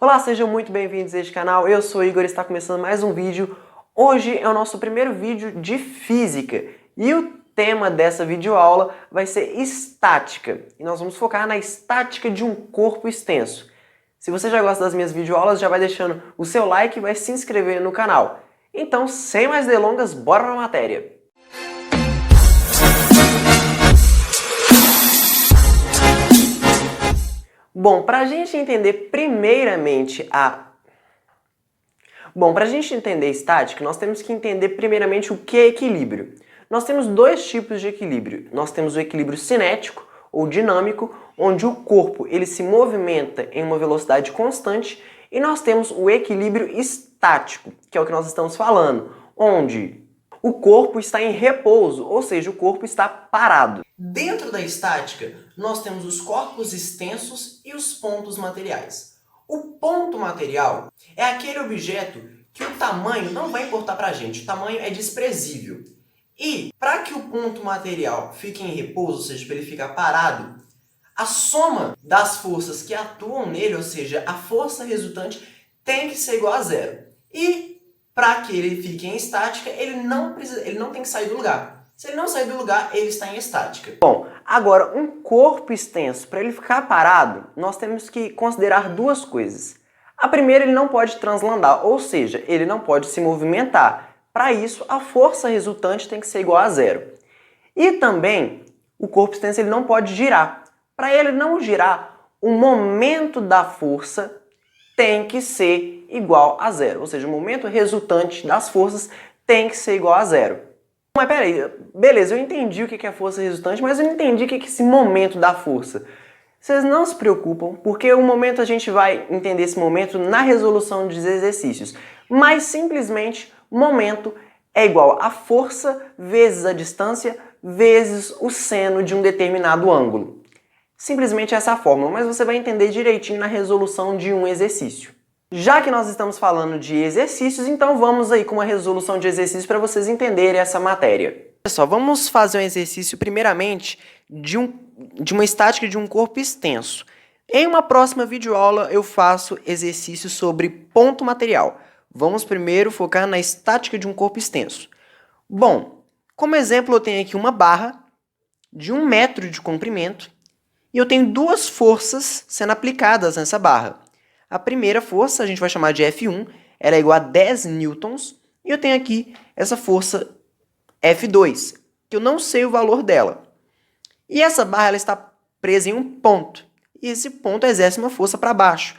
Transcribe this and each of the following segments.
Olá, sejam muito bem-vindos a este canal. Eu sou o Igor e está começando mais um vídeo. Hoje é o nosso primeiro vídeo de física e o tema dessa videoaula vai ser estática. E nós vamos focar na estática de um corpo extenso. Se você já gosta das minhas videoaulas, já vai deixando o seu like e vai se inscrever no canal. Então, sem mais delongas, bora para a matéria! Bom, para a gente entender primeiramente estática, nós temos que entender primeiramente o que é equilíbrio. Nós temos dois tipos de equilíbrio. Nós temos o equilíbrio cinético ou dinâmico, onde o corpo ele se movimenta em uma velocidade constante, e nós temos o equilíbrio estático, que é o que nós estamos falando, onde o corpo está em repouso, ou seja, o corpo está parado. Dentro da estática, nós temos os corpos extensos e os pontos materiais. O ponto material é aquele objeto que o tamanho não vai importar para a gente, o tamanho é desprezível. E para que o ponto material fique em repouso, ou seja, para ele ficar parado, a soma das forças que atuam nele, ou seja, a força resultante, tem que ser igual a zero. E para que ele fique em estática, ele não tem que sair do lugar. Se ele não sair do lugar, ele está em estática. Bom, agora, um corpo extenso, para ele ficar parado, nós temos que considerar duas coisas. A primeira, ele não pode translandar, ou seja, ele não pode se movimentar. Para isso, a força resultante tem que ser igual a zero. E também, o corpo extenso ele não pode girar. Para ele não girar, o momento da força tem que ser igual a zero. Ou seja, o momento resultante das forças tem que ser igual a zero. Mas peraí, beleza, eu entendi o que é força resultante, mas eu não entendi o que é esse momento da força. Vocês não se preocupam, porque o momento a gente vai entender esse momento na resolução dos exercícios. Mas simplesmente, momento é igual a força vezes a distância vezes o seno de um determinado ângulo. Simplesmente essa é a fórmula, mas você vai entender direitinho na resolução de um exercício. Já que nós estamos falando de exercícios, então vamos aí com uma resolução de exercícios para vocês entenderem essa matéria. Pessoal, vamos fazer um exercício primeiramente de uma estática de um corpo extenso. Em uma próxima videoaula eu faço exercícios sobre ponto material. Vamos primeiro focar na estática de um corpo extenso. Bom, como exemplo eu tenho aqui uma barra de 1 metro de comprimento e eu tenho duas forças sendo aplicadas nessa barra. A primeira força a gente vai chamar de F1, ela é igual a 10 newtons, e eu tenho aqui essa força F2, que eu não sei o valor dela. E essa barra ela está presa em um ponto, e esse ponto exerce uma força para baixo,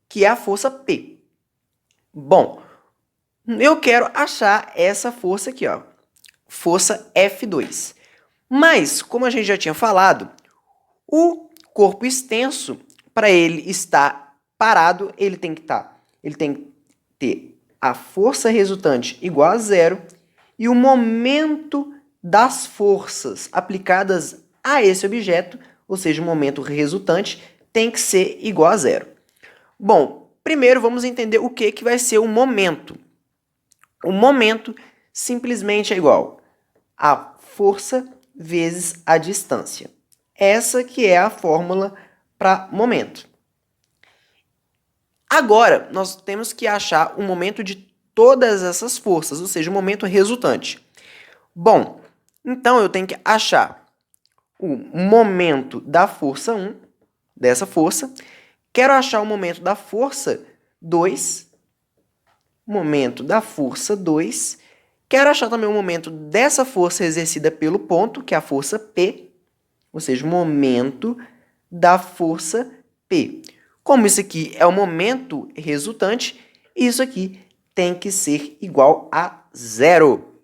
que é a força P. Bom, eu quero achar essa força aqui, ó, força F2. Mas, como a gente já tinha falado, o corpo extenso, para ele estar parado, ele tem que ter a força resultante igual a zero e o momento das forças aplicadas a esse objeto, ou seja, o momento resultante, tem que ser igual a zero. Bom, primeiro vamos entender o que vai ser o momento. O momento simplesmente é igual a força vezes a distância. Essa que é a fórmula para momento. Agora, nós temos que achar o momento de todas essas forças, ou seja, o momento resultante. Bom, então eu tenho que achar o momento da força 1, dessa força. Quero achar o momento da força 2, momento da força 2. Quero achar também o momento dessa força exercida pelo ponto, que é a força P, ou seja, o momento da força P. Como isso aqui é o momento resultante, isso aqui tem que ser igual a zero.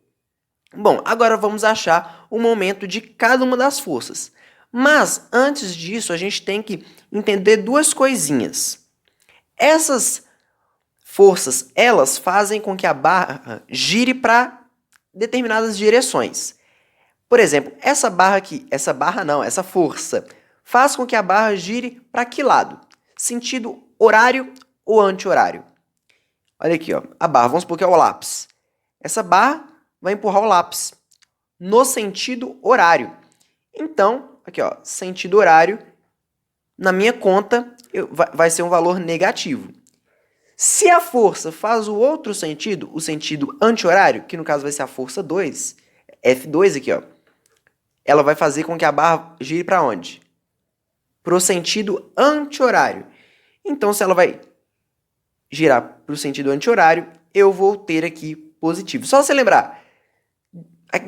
Bom, agora vamos achar o momento de cada uma das forças. Mas, antes disso, a gente tem que entender duas coisinhas. Essas forças, elas fazem com que a barra gire para determinadas direções. Por exemplo, essa barra aqui, essa força, faz com que a barra gire para que lado? Sentido horário ou anti-horário? Olha aqui, ó, a barra, vamos supor que é o lápis. Essa barra vai empurrar o lápis no sentido horário. Então, aqui, ó, sentido horário, na minha conta, vai ser um valor negativo. Se a força faz o outro sentido, o sentido anti-horário, que no caso vai ser a força 2, F2 aqui, ó, ela vai fazer com que a barra gire para onde? Para o sentido anti-horário. Então, se ela vai girar para o sentido anti-horário, eu vou ter aqui positivo. Só você lembrar,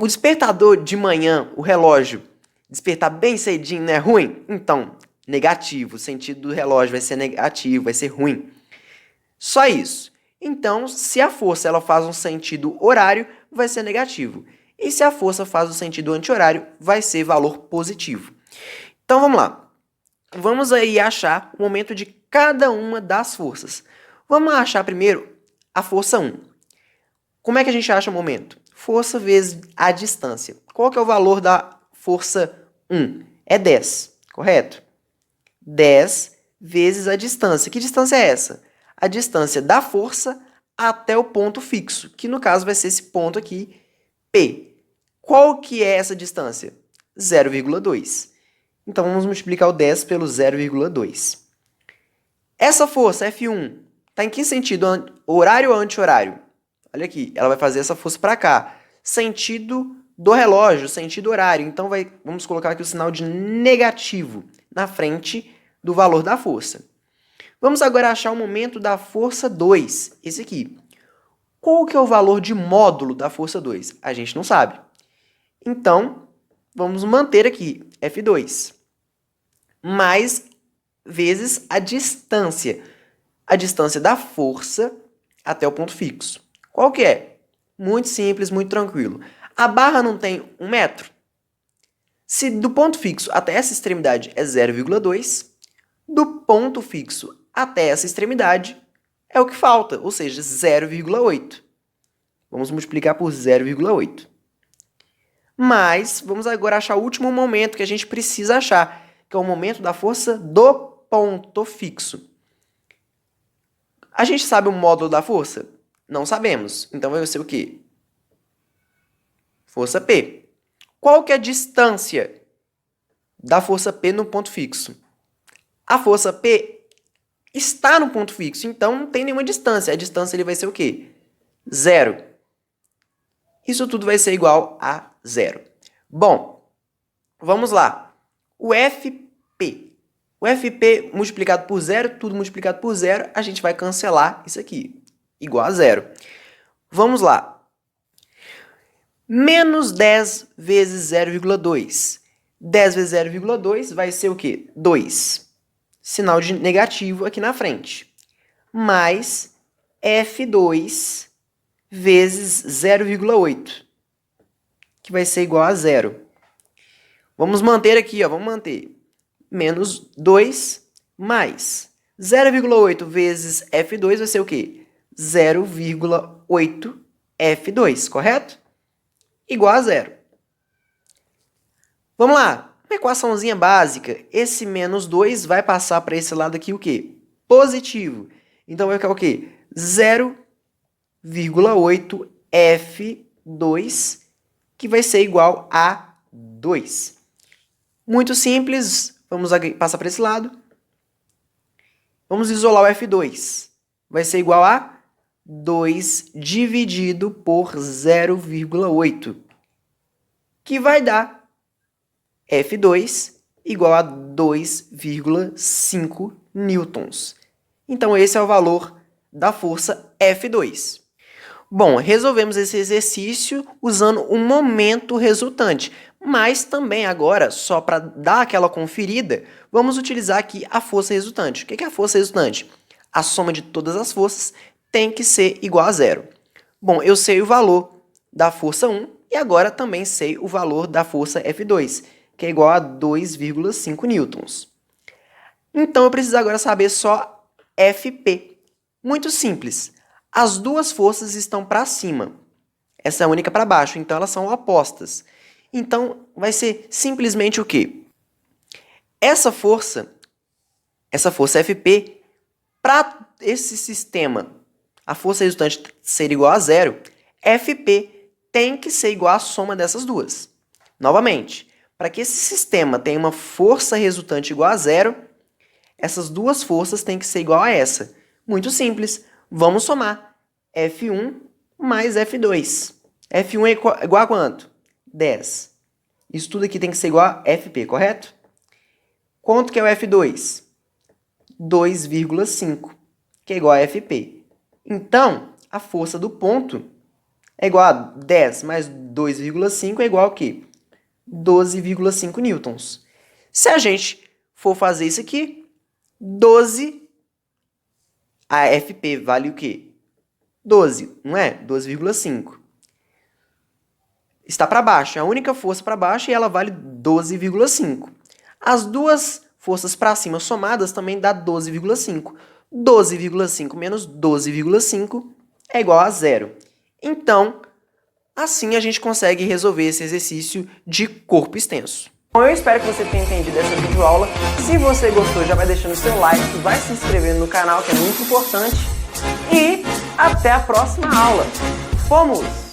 o despertador de manhã, o relógio, despertar bem cedinho não é ruim? Então, negativo, o sentido do relógio vai ser negativo, vai ser ruim. Só isso. Então, se a força ela faz um sentido horário, vai ser negativo. E se a força faz o sentido anti-horário, vai ser valor positivo. Então, vamos lá. Vamos aí achar o momento de cada uma das forças. Vamos achar primeiro a força 1. Como é que a gente acha o momento? Força vezes a distância. Qual que é o valor da força 1? É 10, correto? 10 vezes a distância. Que distância é essa? A distância da força até o ponto fixo, que no caso vai ser esse ponto aqui, P. Qual que é essa distância? 0,2. Então, vamos multiplicar o 10 pelo 0,2. Essa força, F1, está em que sentido? Horário ou anti-horário? Olha aqui, ela vai fazer essa força para cá. Sentido do relógio, sentido horário. Então, vamos colocar aqui o sinal de negativo na frente do valor da força. Vamos agora achar o momento da força 2, esse aqui. Qual que é o valor de módulo da força 2? A gente não sabe. Então, vamos manter aqui, F2. Mais vezes a distância. A distância da força até o ponto fixo. Qual que é? Muito simples, muito tranquilo. A barra não tem 1 metro? Se do ponto fixo até essa extremidade é 0,2, do ponto fixo até essa extremidade é o que falta, ou seja, 0,8. Vamos multiplicar por 0,8. Mas vamos agora achar o último momento que a gente precisa achar, que é o momento da força do ponto fixo. A gente sabe o módulo da força? Não sabemos. Então vai ser o quê? Força P. Qual que é a distância da força P no ponto fixo? A força P está no ponto fixo, então não tem nenhuma distância. A distância ele vai ser o quê? 0. Isso tudo vai ser igual a 0. Bom, vamos lá. O FP. O FP multiplicado por 0, tudo multiplicado por 0, a gente vai cancelar isso aqui. Igual a 0. Vamos lá. Menos 10 vezes 0,2. 10 vezes 0,2 vai ser o quê? 2. Sinal de negativo aqui na frente. Mais F2 vezes 0,8, que vai ser igual a 0. Vamos manter aqui, ó, vamos manter. Menos 2 mais 0,8 vezes F2 vai ser o quê? 0,8 F2, correto? Igual a 0. Vamos lá. Uma equaçãozinha básica. Esse menos 2 vai passar para esse lado aqui o quê? Positivo. Então vai ficar o quê? 0,8 F2, que vai ser igual a 2. Muito simples. Vamos passar para esse lado. Vamos isolar o F2. Vai ser igual a 2 dividido por 0,8, que vai dar F2 igual a 2,5 newtons. Então, esse é o valor da força F2. Bom, resolvemos esse exercício usando o momento resultante, mas também agora, só para dar aquela conferida, vamos utilizar aqui a força resultante. O que é a força resultante? A soma de todas as forças tem que ser igual a 0. Bom, eu sei o valor da força 1 e agora também sei o valor da força F2, que é igual a 2,5 newtons. Então, eu preciso agora saber só FP. Muito simples. As duas forças estão para cima. Essa é a única para baixo, então elas são opostas. Então, vai ser simplesmente o quê? Essa força FP, para esse sistema, a força resultante ser igual a 0, FP tem que ser igual à soma dessas duas. Novamente, para que esse sistema tenha uma força resultante igual a 0, essas duas forças têm que ser igual a essa. Muito simples. Vamos somar. F1 mais F2. F1 é igual a quanto? 10. Isso tudo aqui tem que ser igual a FP, correto? Quanto que é o F2? 2,5, que é igual a FP. Então, a força do ponto é igual a 10 mais 2,5 é igual a quê? 12,5 newtons. Se a gente for fazer isso aqui, 12, a FP vale o quê? 12, não é? 12,5. Está para baixo, é a única força para baixo e ela vale 12,5. As duas forças para cima somadas também dá 12,5. 12,5 menos 12,5 é igual a 0. Então, assim a gente consegue resolver esse exercício de corpo extenso. Bom, eu espero que você tenha entendido essa videoaula. Se você gostou, já vai deixando o seu like, vai se inscrevendo no canal, que é muito importante. E até a próxima aula. Fomos!